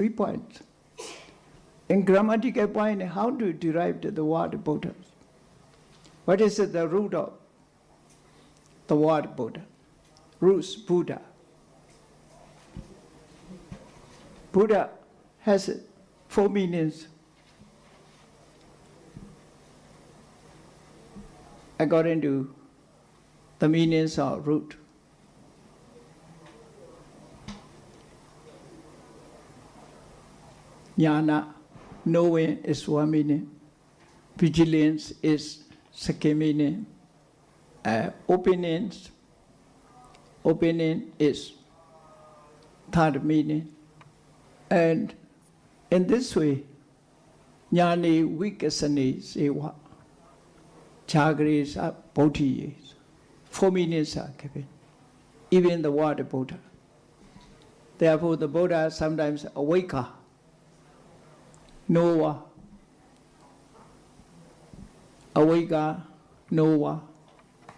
3 points. In grammatical point, how to derive the word Buddha? What is the root of the word Buddha? Roots Buddha. Buddha has 4 meanings according to the meanings of root. Jnana, knowing, is 1 meaning. Vigilance is 2nd meaning. Opening is 3rd meaning. And in this way, Jnani Vikasani Sewa, Chagris are Bodhi, 4 meanings are given. Even the word Buddha. Therefore, the Buddha sometimes awaker, knower, awaker, knower,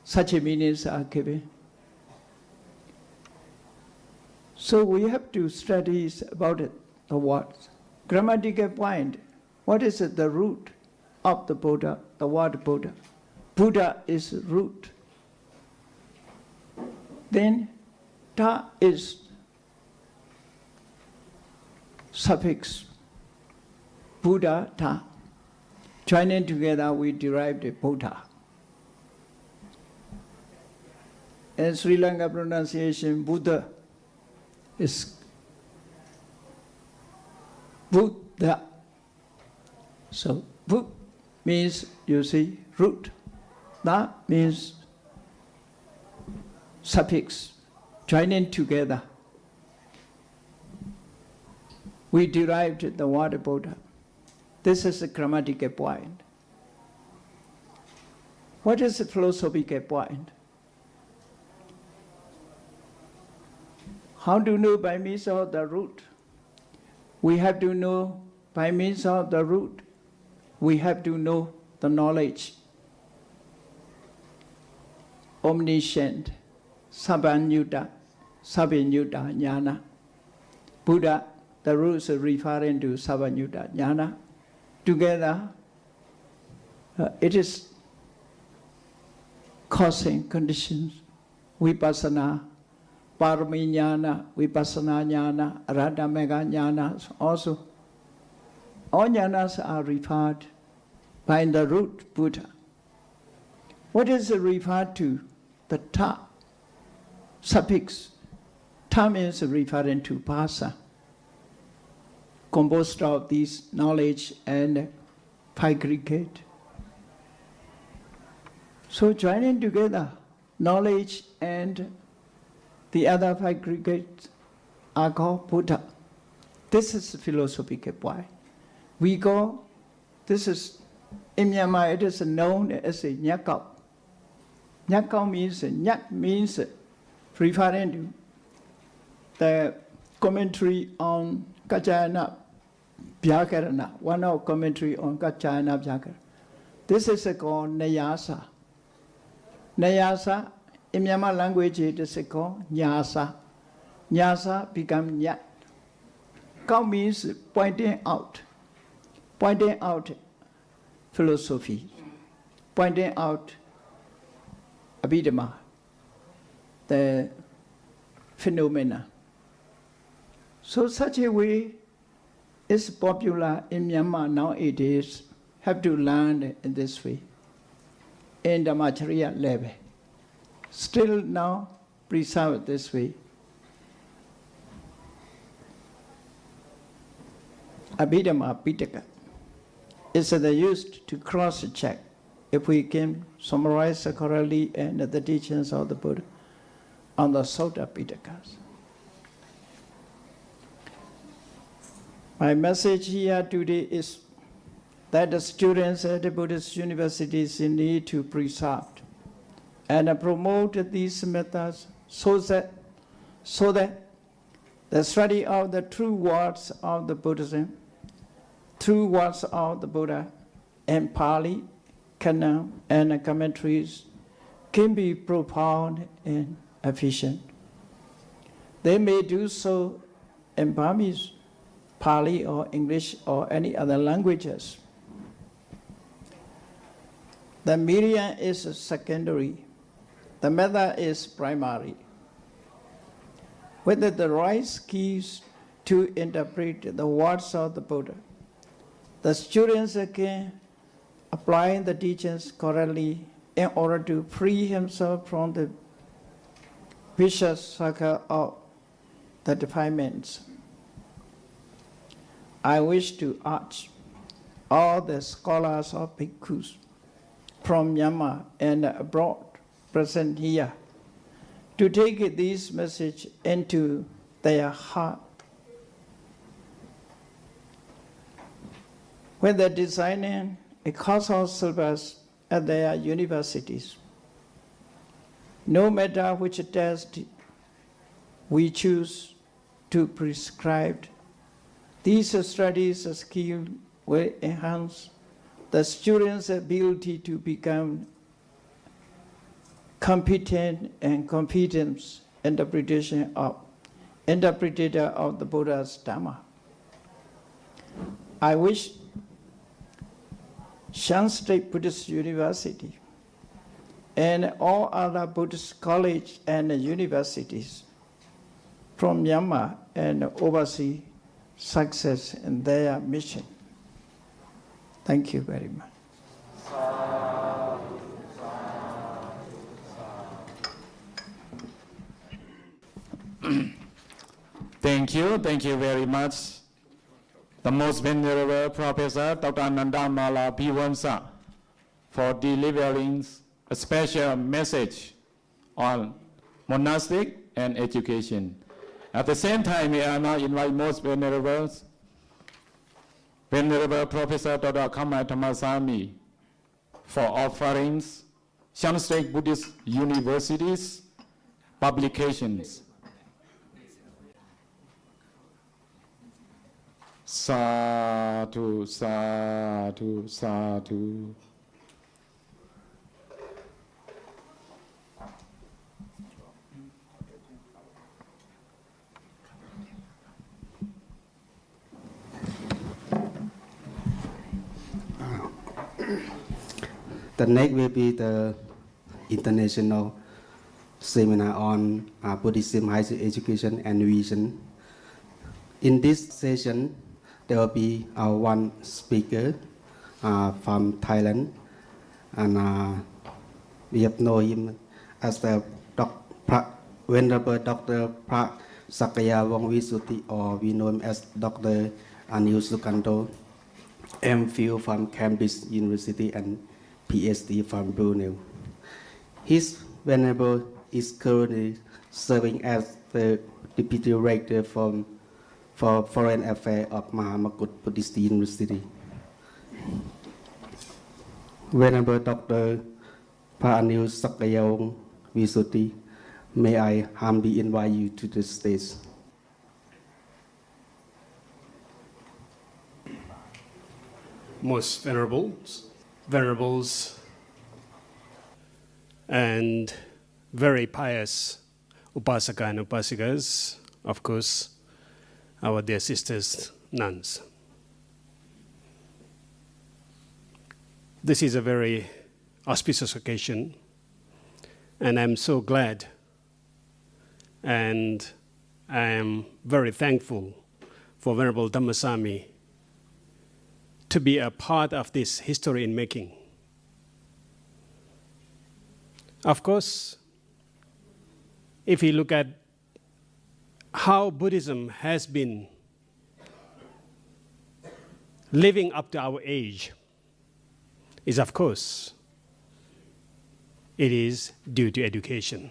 such meanings are given. So we have to study about it, the words. Grammatical point, what is the root of the Buddha, the word Buddha? Buddha is root. Then ta is suffix. Buddha, ta. Joining together, we derived the Buddha. In Sri Lanka pronunciation, Buddha is Buddha. So, Bud means, you see, root. Da means suffix, joining together. We derived the word Buddha. This is a grammatical point. What is the philosophical point? How to know by means of the root? We have to know by means of the root. We have to know the knowledge. Omniscient, Sabanyuta, Sabinyuta, Jnana. Buddha, the roots are referring to Sabanyuta, Jnana. Together, it is causing conditions. Vipassana, Parami Jnana, Vipassana Jnana, Arahata Mega Jnana also. All jnanas are referred by the root Buddha. What is referred to? The ta, suffix. Ta means referring to bhasa, composed of these knowledge and aggregate. So joining together, knowledge and the other aggregates are called Buddha. This is the philosophical point. We go, this is, in Myanmar it is known as a Nyakao. Nyakao means, Nyak means referring to the commentary on Kachayana Bhyakarana, one of commentary on Kachayana Bhyakarana. This is called Nyasa. Nyasa, in Myanmar language it is called Nyasa. Nyasa becomes Nyak. Kao means pointing out philosophy, pointing out Abhidhamma, the phenomena. So such a way is popular in Myanmar nowadays, have to learn in this way, in the Dhamacharya level. Still now preserved this way. Abhidhamma Pitaka is used to cross-check if we can summarize correctly and the teachings of the Buddha on the Sutta Pitakas. My message here today is that the students at the Buddhist universities need to preserve and promote these methods so that the study of the true words of the Buddhism, true words of the Buddha, and Pali, Canon, and commentaries can be profound and efficient. They may do so in Burmese, Pali or English or any other languages. The medium is secondary. The method is primary. With the right skills to interpret the words of the Buddha, the students can apply the teachings correctly in order to free himself from the vicious circle of the defilements. I wish to urge all the scholars of bhikkhus from Myanmar and abroad present here to take this message into their heart. When they're designing a course of syllabus at their universities, no matter which test we choose to prescribe, these studies skills will enhance the students' ability to become competent and confident interpreter of the Buddha's Dhamma. I wish Shan State Buddhist University and all other Buddhist colleges and universities from Myanmar and overseas success in their mission. Thank you very much. Thank you very much. The most venerable Professor Dr. Nandamala Bhiwansa for delivering a special message on monastic and education. At the same time, we are now invite most venerable Professor Dr. Kamai Tamasami for offerings Shan State Buddhist University's publications. Sadhu, sadhu, sadhu. The next will be the international seminar on Buddhism, higher education and vision. In this session, there will be one speaker from Thailand, and we have known him as the Venerable Dr. Prak Sakaya Vongvisuti, or we know him as Dr. Anil Sukanto, MPhil from Cambridge University and PhD from Brunei. His Venerable is currently serving as the Deputy Rector for Foreign Affairs of Mahamakut Buddhist University. Venerable Dr. Anil Sakaya Visuti, may I humbly invite you to the stage. Most venerables, and very pious upasaka and upasikas, of course, our dear sisters, nuns. This is a very auspicious occasion, and I'm so glad and I am very thankful for Venerable Dhammasami to be a part of this history in making. Of course, if you look at how Buddhism has been living up to our age, is of course, it is due to education.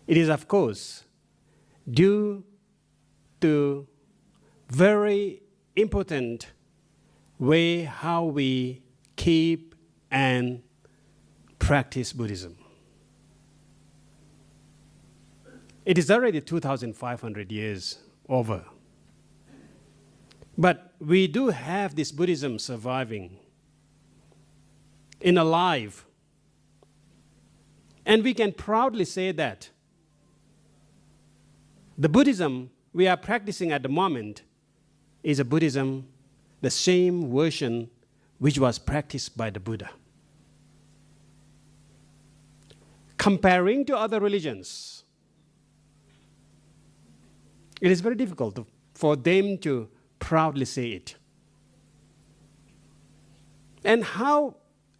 It is of course due to very important way how we keep and practice Buddhism. It is already 2,500 years over. But we do have this Buddhism surviving in alive. And we can proudly say that the Buddhism we are practicing at the moment is a Buddhism, the same version which was practiced by the Buddha. Comparing to other religions, it is very difficult for them to proudly say it. And how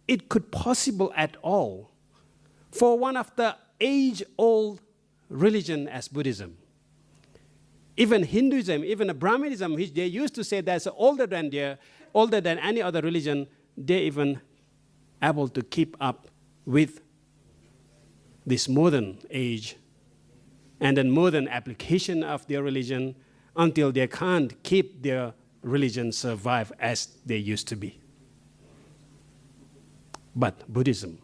it could possible at all for one of the age-old religion as Buddhism. Even Hinduism, even Brahmanism, which they used to say that's older than any other religion, they even able to keep up with this modern age and then modern application of their religion until they can't keep their religion survive as they used to be. But Buddhism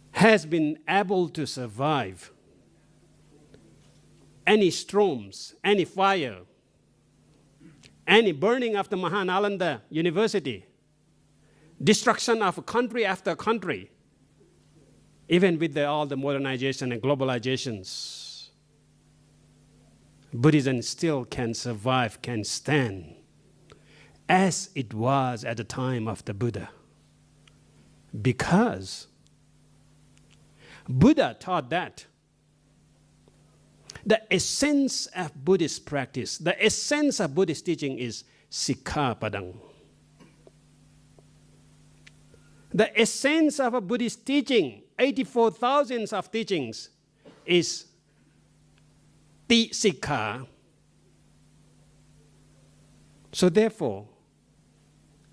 has been able to survive any storms, any fire, any burning of the Mahanalanda University, destruction of country after country, even with all the modernization and globalizations. Buddhism still can survive, can stand as it was at the time of the Buddha. Because Buddha taught that the essence of Buddhist practice, the essence of Buddhist teaching is Sikkhapadang. The essence of a Buddhist teaching, 84,000 of teachings, is Ti Sikkha. So therefore,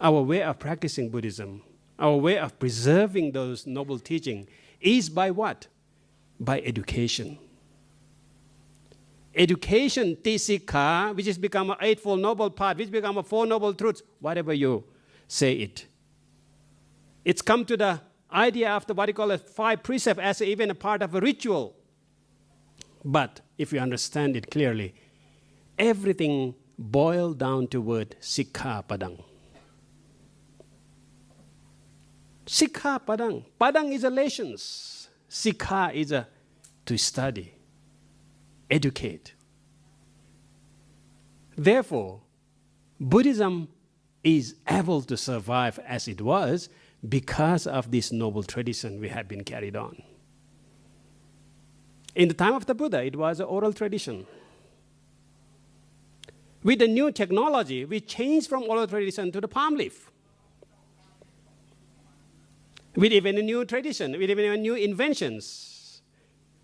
our way of practicing Buddhism, our way of preserving those noble teachings is by what? By education. Education, Ti Sikkha, which has become an eightfold noble path, which become a four noble truths, whatever you say it. It's come to the idea of the what you call a five precepts as even a part of a ritual. But if you understand it clearly, everything boiled down to word Sikkhapadang. Sikkhapadang. Padang is a lessons. Sikkha is a to study, educate. Therefore, Buddhism is able to survive as it was because of this noble tradition we have been carried on. In the time of the Buddha, it was an oral tradition. With the new technology, we changed from oral tradition to the palm leaf. With even a new tradition, with even new inventions,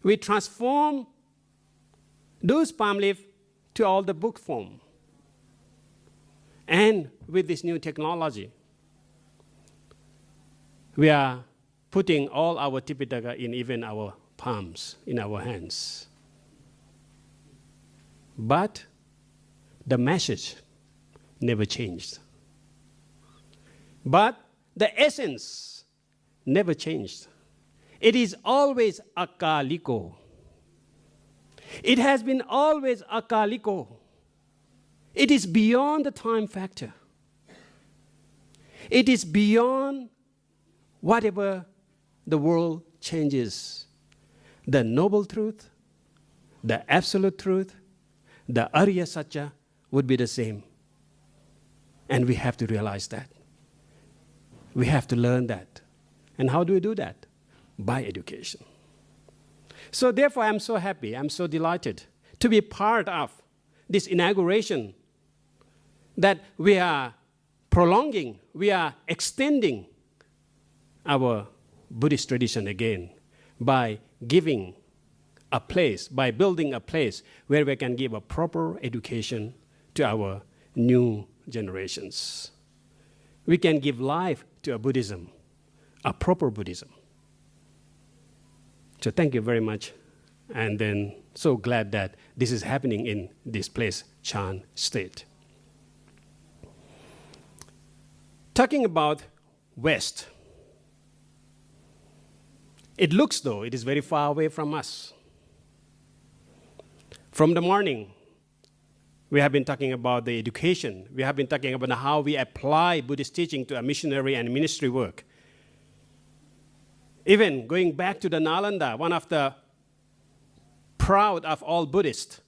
we transform those palm leaf to all the book form. And with this new technology, we are putting all our Tipitaka in even our palms, in our hands. But the message never changed. But the essence never changed. It is always akaliko. It has been always akaliko. It is beyond the time factor. It is beyond whatever the world changes. The noble truth, the absolute truth, the Arya Satya would be the same. And we have to realize that. We have to learn that. And how do we do that? By education. So therefore, I'm so happy, I'm so delighted to be part of this inauguration that we are prolonging, we are extending our Buddhist tradition again by giving a place, by building a place where we can give a proper education to our new generations. We can give life to a Buddhism, a proper Buddhism. So thank you very much. And then so glad that this is happening in this place, Shan State. Talking about West, it looks though it is very far away from us. From the morning, we have been talking about the education. We have been talking about how we apply Buddhist teaching to a missionary and ministry work. Even going back to the Nalanda, one of the proud of all Buddhists,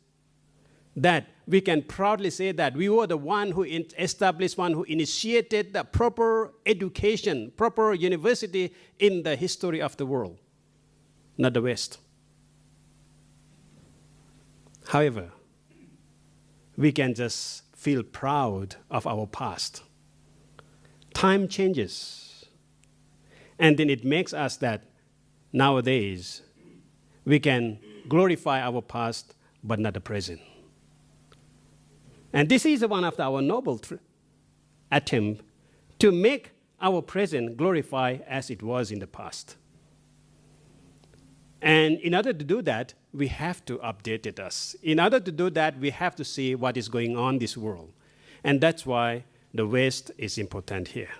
that we can proudly say that we were the one who established, one who initiated the proper education, proper university in the history of the world, not the West. However, we can just feel proud of our past. Time changes, and then it makes us that nowadays we can glorify our past but not the present. And this is one of our noble attempts to make our present glorify as it was in the past. And in order to do that, we have to update it us. In order to do that, we have to see what is going on in this world. And that's why the West is important here.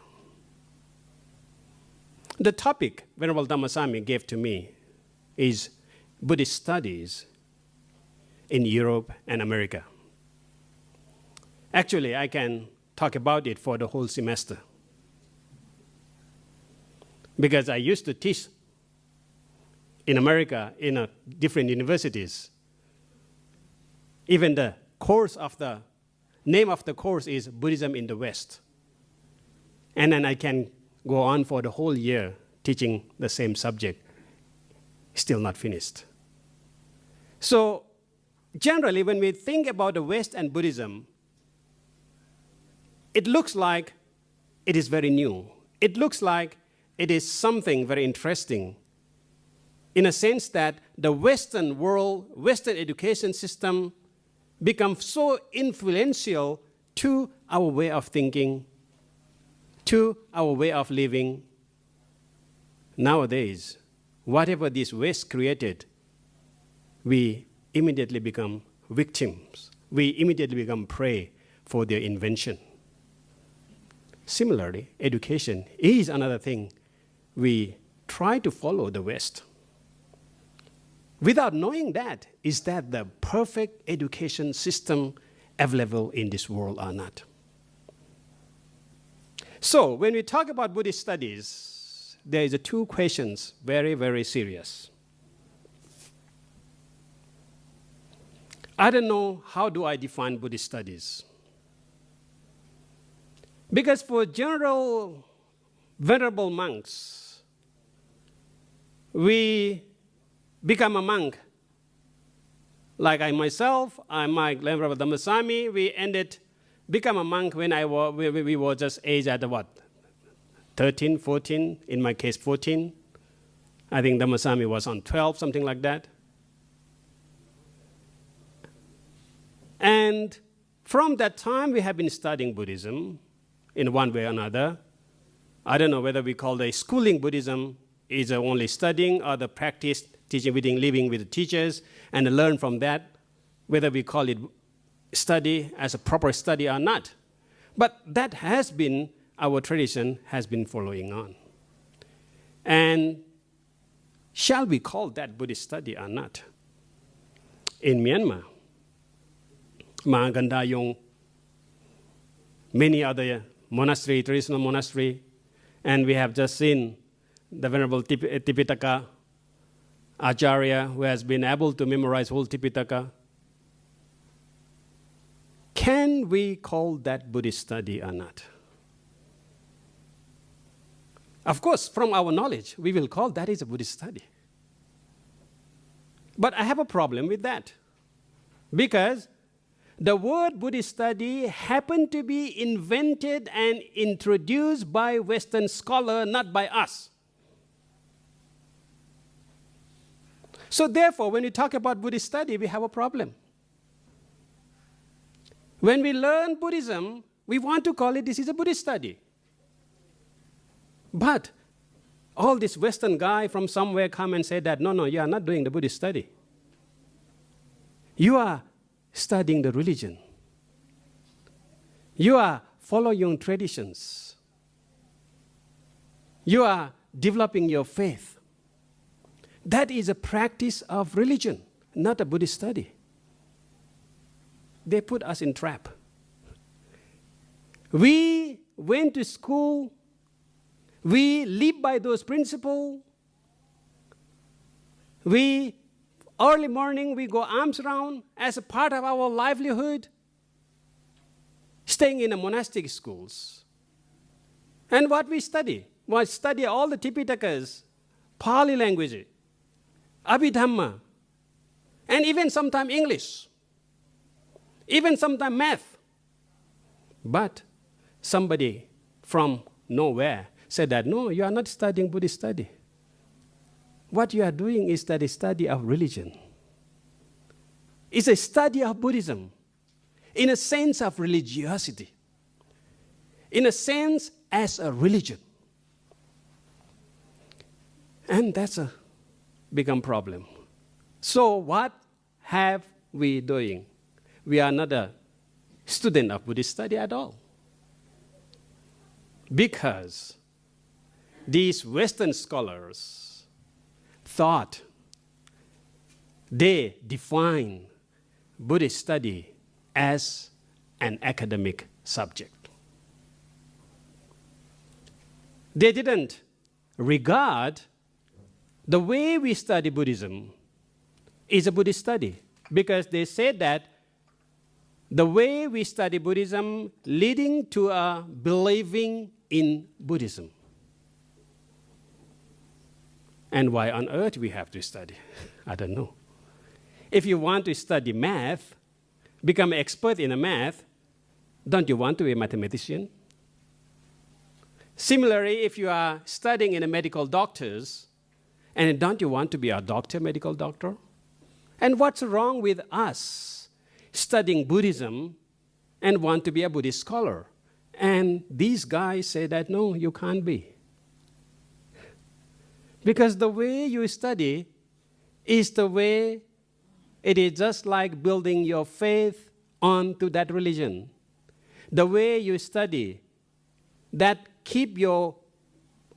The topic Venerable Dhammasami gave to me is Buddhist studies in Europe and America. Actually, I can talk about it for the whole semester, because I used to teach in America in different universities. Even the name of the course is Buddhism in the West. And then I can go on for the whole year teaching the same subject, still not finished. So generally, when we think about the West and Buddhism, it looks like it is very new. It looks like it is something very interesting, in a sense that the Western world, Western education system becomes so influential to our way of thinking, to our way of living. Nowadays, whatever this West created, we immediately become victims. We immediately become prey for their invention. Similarly, education is another thing. We try to follow the West without knowing that, is that the perfect education system available in this world or not. So when we talk about Buddhist studies, there is two questions, very, very serious. I don't know how do I define Buddhist studies. Because for general venerable monks, we become a monk. Like I myself, my Venerable Dhammasami, we become a monk when we were just aged at what? 13, 14, in my case 14. I think Dhammasami was on 12, something like that. And from that time, we have been studying Buddhism in one way or another. I don't know whether we call the schooling Buddhism is only studying or the practice, teaching, reading, living with the teachers, and learn from that, whether we call it study as a proper study or not. But that has been, our tradition has been following on. And shall we call that Buddhist study or not? In Myanmar, Mahagandayong, many other monastery, traditional monastery, and we have just seen the Venerable Tipitaka Acharya, who has been able to memorize whole Tipitaka. Can we call that Buddhist study or not? Of course, from our knowledge, we will call that is a Buddhist study. But I have a problem with that, because the word Buddhist study happened to be invented and introduced by Western scholars, not by us. So therefore, when we talk about Buddhist study, we have a problem. When we learn Buddhism, we want to call it this is a Buddhist study. But all this Western guy from somewhere come and say that, no, you are not doing the Buddhist study. You are studying the religion. You are following traditions. You are developing your faith. That is a practice of religion, not a Buddhist study. They put us in trap. We went to school. We live by those principles. Early morning, we go arms round as a part of our livelihood. staying in the monastic schools. And what we study? We study all the Tipitakas, Pali language, Abhidhamma, and even sometimes English, even sometimes math. But somebody from nowhere said that, no, you are not studying Buddhist study. What you are doing is that a study of religion. It's a study of Buddhism in a sense of religiosity, in a sense as a religion. And that's a become problem. So what have we doing? We are not a student of Buddhist study at all. Because these Western scholars thought they define Buddhist study as an academic subject. They didn't regard the way we study Buddhism is a Buddhist study, because they said that the way we study Buddhism leading to a believing in Buddhism. And why on earth we have to study? I don't know. If you want to study math, become an expert in a math, don't you want to be a mathematician? Similarly, if you are studying in a medical doctors, and don't you want to be a doctor, medical doctor? And what's wrong with us studying Buddhism and want to be a Buddhist scholar? And these guys say that, no, you can't be. Because the way you study is the way it is just like building your faith onto that religion. The way you study, that keep your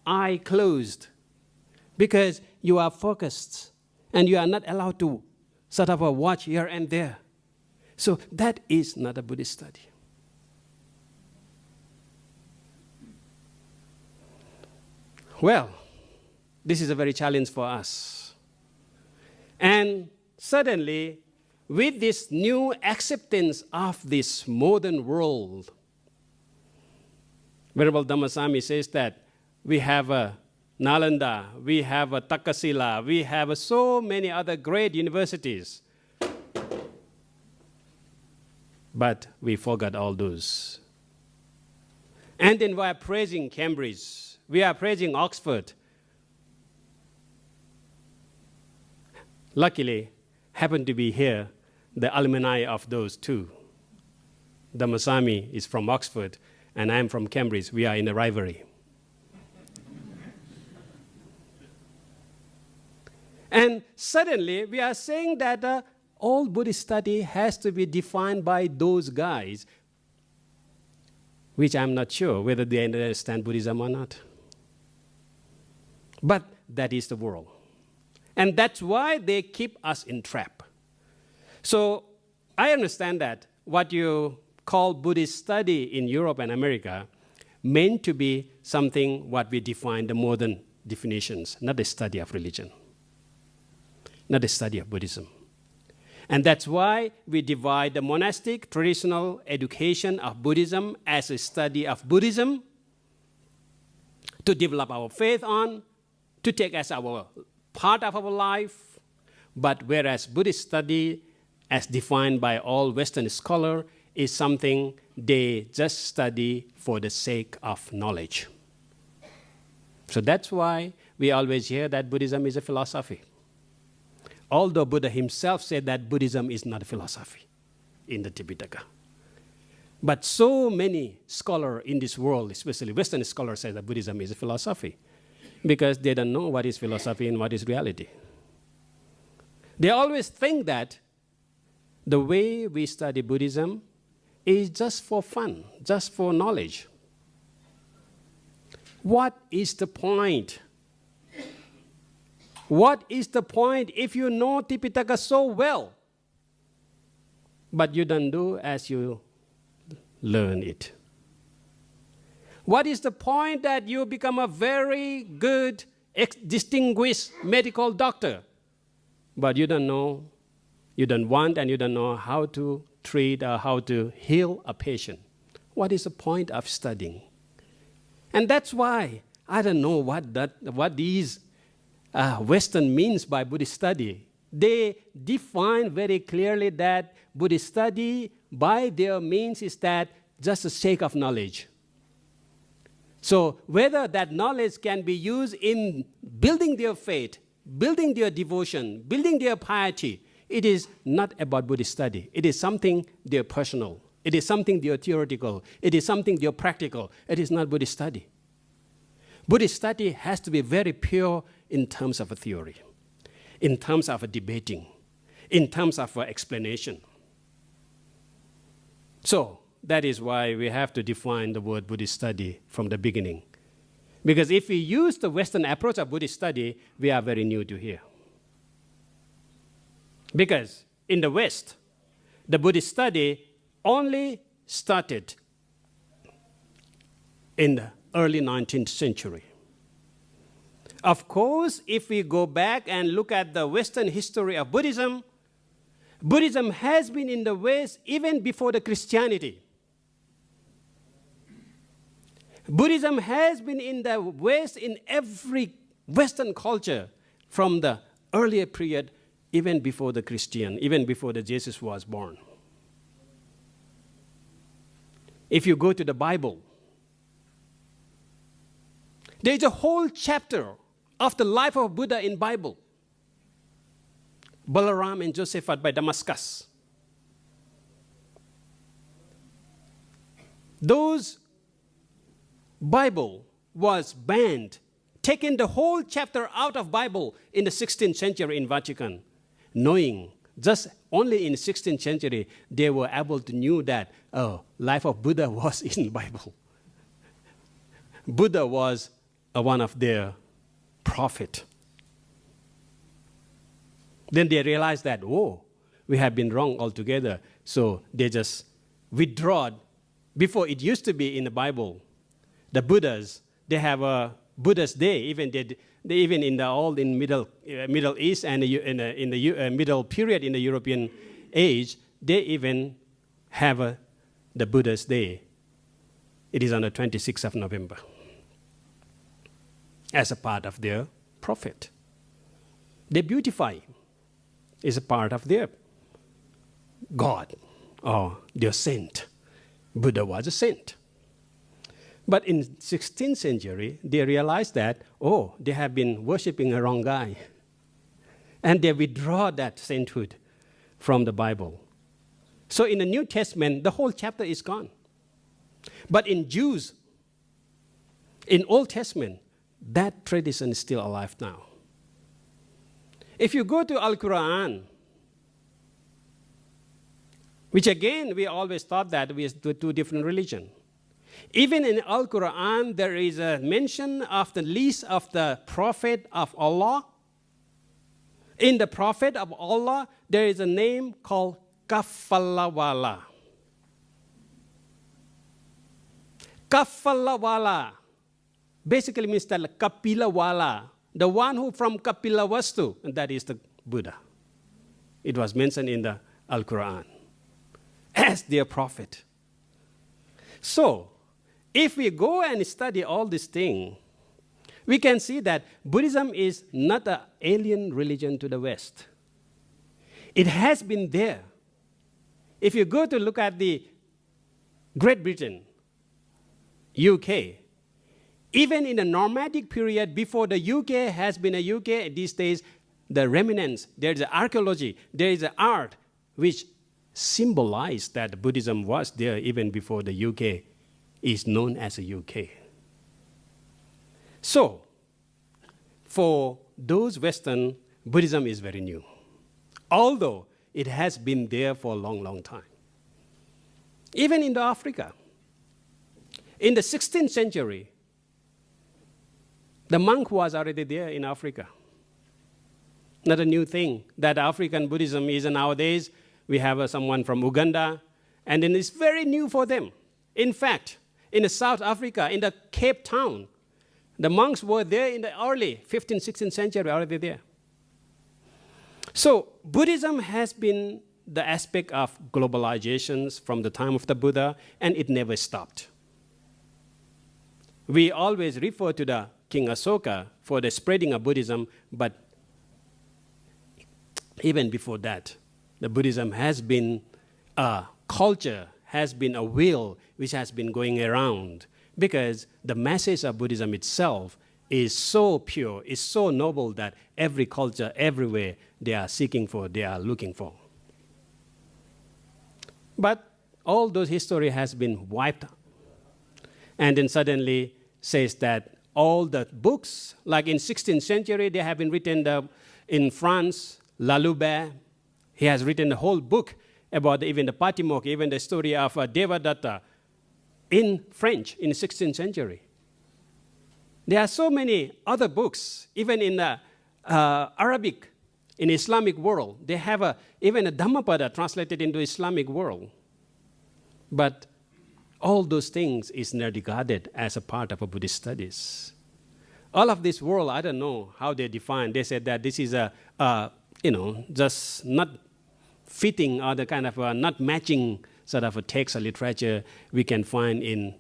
eye closed because you are focused and you are not allowed to sort of watch here and there. So that is not a Buddhist study. Well, this is a very challenge for us. And suddenly, with this new acceptance of this modern world, Venerable Dhammasami says that we have a Nalanda, we have a Takasila, we have so many other great universities. But we forgot all those. And then we are praising Cambridge, we are praising Oxford. Luckily, happen to be here, the alumni of those two. Dhammasami is from Oxford, and I am from Cambridge. We are in a rivalry. And suddenly, we are saying that all Buddhist study has to be defined by those guys, which I'm not sure whether they understand Buddhism or not. But that is the world. And that's why they keep us in trap. So I understand that what you call Buddhist study in Europe and America meant to be something what we define the modern definitions, not the study of religion, not the study of Buddhism. And that's why we divide the monastic traditional education of Buddhism as a study of Buddhism to develop our faith on, to take as our part of our life. But whereas Buddhist study, as defined by all Western scholars, is something they just study for the sake of knowledge. So that's why we always hear that Buddhism is a philosophy. Although Buddha himself said that Buddhism is not a philosophy in the Tipitaka. But so many scholars in this world, especially Western scholars, say that Buddhism is a philosophy because they don't know what is philosophy and what is reality. They always think that the way we study Buddhism is just for fun, just for knowledge. What is the point? What is the point if you know Tipitaka so well, but you don't do as you learn it? What is the point that you become a very good, distinguished medical doctor, but you don't know, you don't want, and you don't know how to treat or how to heal a patient? What is the point of studying? And that's why I don't know what these Western means by Buddhist study. They define very clearly that Buddhist study, by their means, is that just the sake of knowledge. So whether that knowledge can be used in building their faith, building their devotion, building their piety, it is not about Buddhist study. It is something they're personal. It is something they're theoretical. It is something they're practical. It is not Buddhist study. Buddhist study has to be very pure in terms of a theory, in terms of a debating, in terms of a explanation. So that is why we have to define the word Buddhist study from the beginning. Because if we use the Western approach of Buddhist study, we are very new to here. Because in the West, the Buddhist study only started in the early 19th century. Of course, if we go back and look at the Western history of Buddhism, Buddhism has been in the West even before the Christianity. Buddhism has been in the West in every Western culture from the earlier period, even before the Christian, even before the Jesus was born. If you go to the Bible, there is a whole chapter of the life of Buddha in Bible. Balaram and Josephat by Damascus. Those Bible was banned, taken the whole chapter out of Bible in the 16th century in Vatican, knowing just only in the 16th century they were able to know that life of Buddha was in the Bible. Buddha was one of their prophet. Then they realized that, we have been wrong altogether. So they just withdraw. Before it used to be in the Bible, the Buddhas, they have a Buddha's day. Even they even in the Middle East and in the middle period in the European age, they even have the Buddha's day. It is on the 26th of November as a part of their prophet. They beautify him. It's a part of their God or their saint. Buddha was a saint. But in 16th century, they realized that, they have been worshiping a wrong guy. And they withdraw that sainthood from the Bible. So in the New Testament, the whole chapter is gone. But in Jews, in Old Testament, that tradition is still alive now. If you go to Al-Quran, which again, we always thought that we have two different religions. Even in Al-Quran, there is a mention of the list of the prophet of Allah. In the prophet of Allah, there is a name called Kafalawala. Kafalawala basically means that Kapilawala, the one who from Kapilavastu, and that is the Buddha. It was mentioned in the Al-Quran as their prophet. So, if we go and study all these things, we can see that Buddhism is not an alien religion to the West. It has been there. If you go to look at the Great Britain, UK, even in the nomadic period before the UK has been a UK, these days, the remnants, there is archaeology, there is art, which symbolize that Buddhism was there even before the UK is known as a UK. So, for those Western, Buddhism is very new, although it has been there for a long, long time. Even in Africa, in the 16th century, the monk was already there in Africa. Not a new thing that African Buddhism is nowadays. We have someone from Uganda, and then it's very new for them. In fact, in South Africa, in the Cape Town, the monks were there in the early 15th, 16th century, already there. So Buddhism has been the aspect of globalizations from the time of the Buddha, and it never stopped. We always refer to the King Asoka for the spreading of Buddhism, but even before that, the Buddhism has been a culture, has been a will which has been going around, because the message of Buddhism itself is so pure, is so noble that every culture, everywhere, they are seeking for, they are looking for. But all those history has been wiped, and then suddenly says that all the books, like in 16th century, they have been written in France, Lalubert, he has written a whole book about even the Patimokkha, even the story of Devadatta in French in the 16th century. There are so many other books, even in the Arabic, in Islamic world. They have even a Dhammapada translated into Islamic world. But all those things is not regarded as a part of a Buddhist studies. All of this world, I don't know how they define. They said that this is just not fitting or the kind of not matching sort of a text or literature we can find in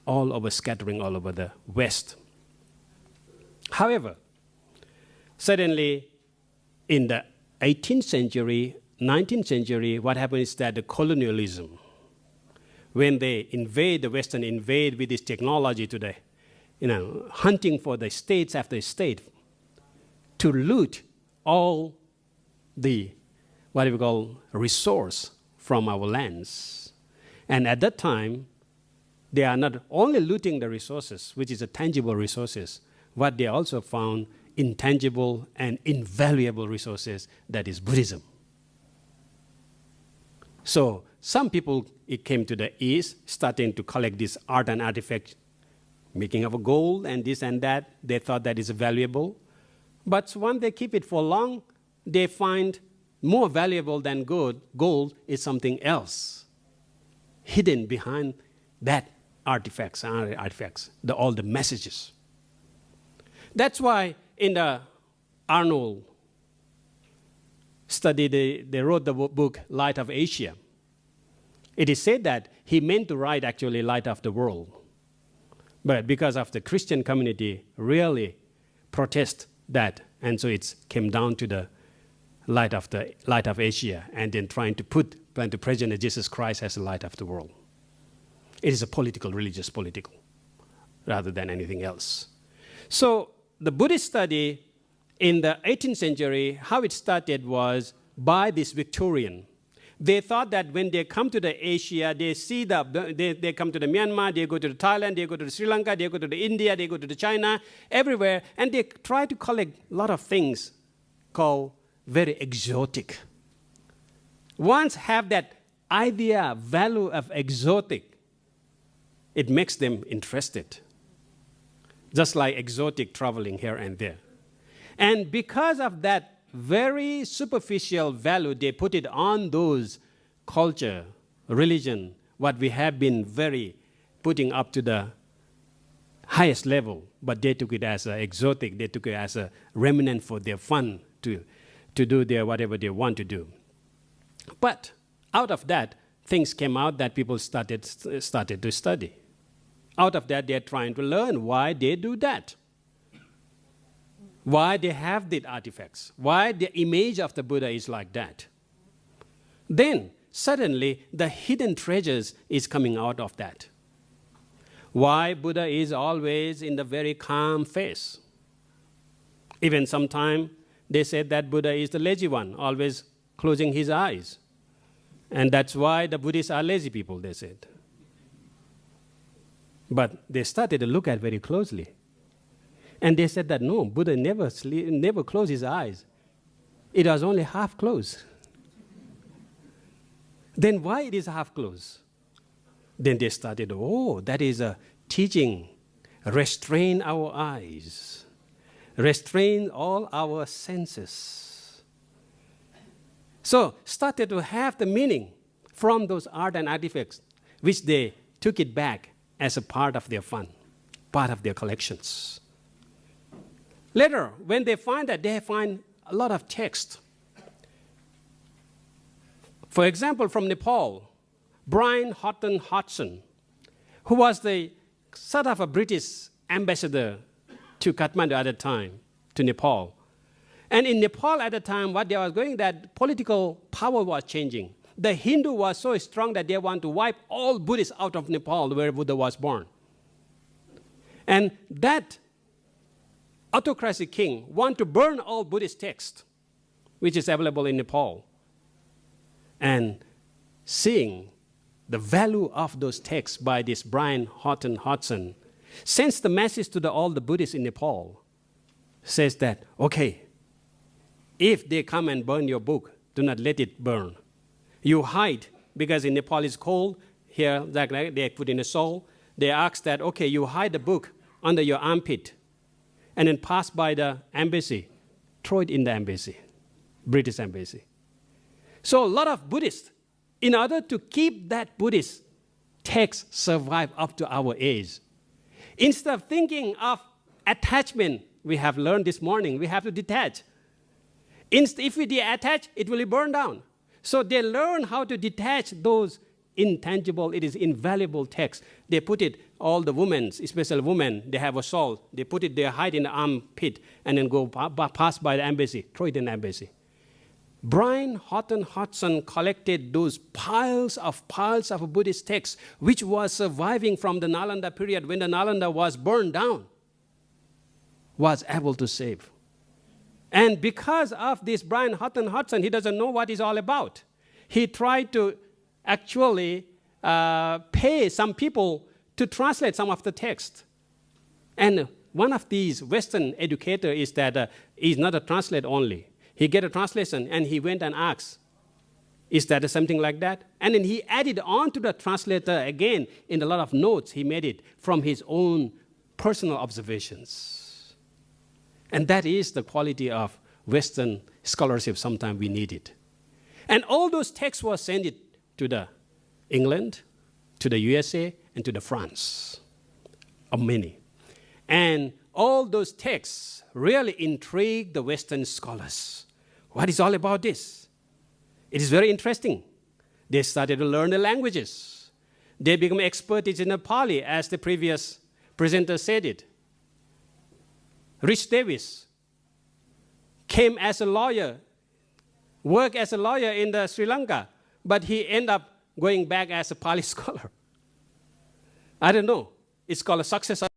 all over, scattering all over the West. However, suddenly in the 18th century, 19th century, what happened is that the colonialism, when they invade, the Western invade with this technology today, hunting for the states after state to loot all the, what we call, resource from our lands. And at that time, they are not only looting the resources, which is a tangible resources, but they also found intangible and invaluable resources, that is Buddhism. So some people, it came to the East, starting to collect this art and artifacts, making of a gold and this and that. They thought that is valuable. But once they keep it for long, they find more valuable than gold is something else hidden behind that artifacts, all the messages. That's why in the Arnold study, they wrote the book Light of Asia. It is said that he meant to write actually Light of the World. But because of the Christian community really protest that, and so it came down to the Light of Asia, and then trying to present Jesus Christ as the light of the world. It is a religious political, rather than anything else. So the Buddhist study in the 18th century, how it started was by this Victorian. They thought that when they come to the Asia, they see they come to the Myanmar, they go to the Thailand, they go to the Sri Lanka, they go to the India, they go to the China, everywhere, and they try to collect a lot of things called very exotic. Once have that idea, value of exotic, it makes them interested. Just like exotic traveling here and there. And because of that very superficial value, they put it on those culture, religion, what we have been very putting up to the highest level, but they took it as exotic, they took it as a remnant for their fun to do their whatever they want to do. But out of that, things came out that people started to study. Out of that, they're trying to learn why they do that. Why they have the artifacts. Why the image of the Buddha is like that. Then, suddenly, the hidden treasures is coming out of that. Why Buddha is always in the very calm face. Even sometime, they said that Buddha is the lazy one, always closing his eyes. And that's why the Buddhists are lazy people, they said. But they started to look at very closely. And they said that no, Buddha never closed his eyes. It was only half closed. Then why it is half closed? Then they started, that is a teaching. Restrain our eyes. Restrain all our senses. So started to have the meaning from those art and artifacts, which they took it back as a part of their fun, part of their collections. Later, when they find that, they find a lot of text For example, from Nepal, Brian Houghton Hodgson, who was the sort of a British ambassador to Kathmandu at the time, to Nepal. And in Nepal at the time, what they were going, that political power was changing. The Hindu was so strong that they want to wipe all Buddhists out of Nepal, where Buddha was born. And that autocracy king want to burn all Buddhist texts, which is available in Nepal. And seeing the value of those texts by this Brian Houghton Hodgson sends the message to all the Buddhists in Nepal, says that, okay, if they come and burn your book, do not let it burn. You hide, because in Nepal it's cold. Here, they put in a soul. They ask that, okay, you hide the book under your armpit, and then pass by the embassy, throw it in the embassy, British embassy. So a lot of Buddhists, in order to keep that Buddhist text survive up to our age, instead of thinking of attachment, we have learned this morning, we have to detach. If we detach, it will burn down. So they learn how to detach those intangible, it is invaluable texts. They put it, all the women, especially women, they have a shawl. They put it, they hide in the armpit, and then go pass by the embassy, throw it in the embassy. Brian Houghton Hodgson collected those piles of Buddhist texts, which was surviving from the Nalanda period when the Nalanda was burned down, was able to save. And because of this Brian Houghton Hodgson, he doesn't know what it's all about. He tried to actually pay some people to translate some of the text. And one of these Western educators is that he's not a translator only. He get a translation and he went and asked, is that something like that? And then he added on to the translator again in a lot of notes. He made it from his own personal observations. And that is the quality of Western scholarship. Sometimes we need it. And all those texts were sent it to the England, to the USA, and to the France, of many. And all those texts really intrigued the Western scholars. What is all about this? It is very interesting. They started to learn the languages. They become experts in Pali, as the previous presenter said it. Rich Davis came as a lawyer, worked as a lawyer in Sri Lanka, but he ended up going back as a Pali scholar. I don't know. It's called a success of